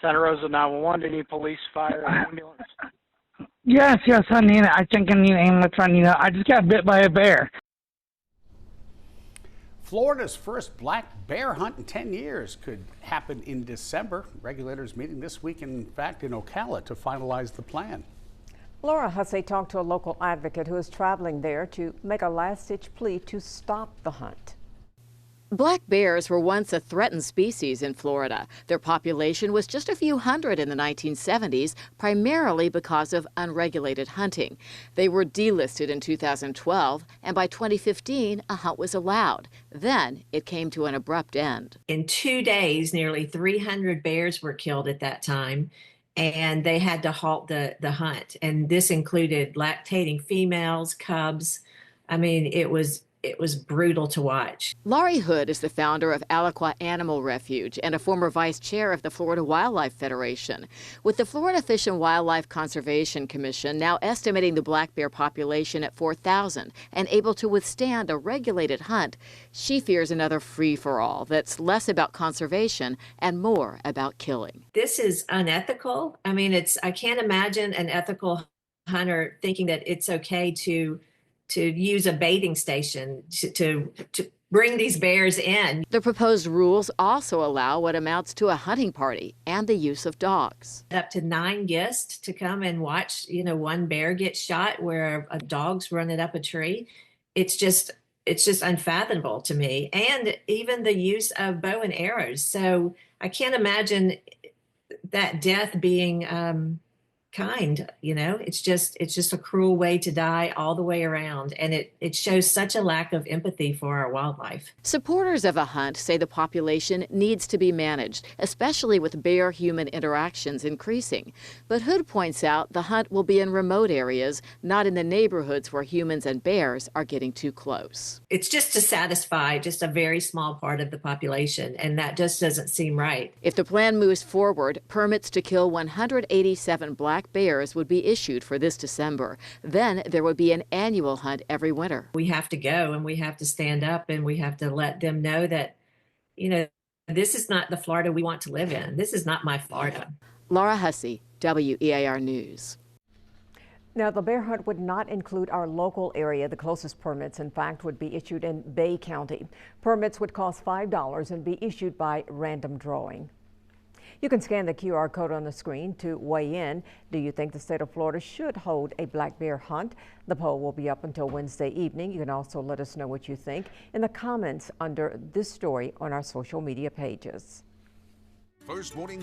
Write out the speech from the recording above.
Santa Rosa 911, do you need police, fire, ambulance? Yes, I need it. I think I need an ambulance. I just got bit by a bear. Florida's first black bear hunt in 10 years could happen in December. Regulators meeting this week, in fact, in Ocala to finalize the plan. Laurie Hood talked to a local advocate who is traveling there to make a last-ditch plea to stop the hunt. Black bears were once a threatened species in Florida. Their population was just a few hundred in the 1970s, primarily because of unregulated hunting. They were delisted in 2012, and by 2015, a hunt was allowed. Then it came to an abrupt end. In 2 days, nearly 300 bears were killed at that time, and they had to halt the hunt. And this included lactating females, cubs. I mean, it was brutal to watch. Laurie Hood is the founder of Alaqua Animal Refuge and a former vice chair of the Florida Wildlife Federation. With the Florida Fish and Wildlife Conservation Commission now estimating the black bear population at 4,000 and able to withstand a regulated hunt, she fears another free-for-all that's less about conservation and more about killing. This is unethical. I mean, I can't imagine an ethical hunter thinking that it's okay to use a baiting station to bring these bears in. The proposed rules also allow what amounts to a hunting party and the use of dogs. Up to 9 guests to come and watch, one bear get shot where a dog's running up a tree. It's just unfathomable to me. And even the use of bow and arrows. So I can't imagine that death being kind. It's just a cruel way to die all the way around, and it shows such a lack of empathy for our wildlife. Supporters of a hunt say the population needs to be managed, especially with bear-human interactions increasing. But Hood points out the hunt will be in remote areas, not in the neighborhoods where humans and bears are getting too close. It's just to satisfy just a very small part of the population, and that just doesn't seem right. If the plan moves forward, permits to kill 187 black bears would be issued for this December. Then there would be an annual hunt every winter. We have to go, and we have to stand up, and we have to let them know that, this is not the Florida we want to live in. This is not my Florida. Laura Hussey, WEAR News. Now, the bear hunt would not include our local area. The closest permits, in fact, would be issued in Bay County. Permits would cost $5 and be issued by random drawing. You can scan the QR code on the screen to weigh in. Do you think the state of Florida should hold a black bear hunt? The poll will be up until Wednesday evening. You can also let us know what you think in the comments under this story on our social media pages. First Morning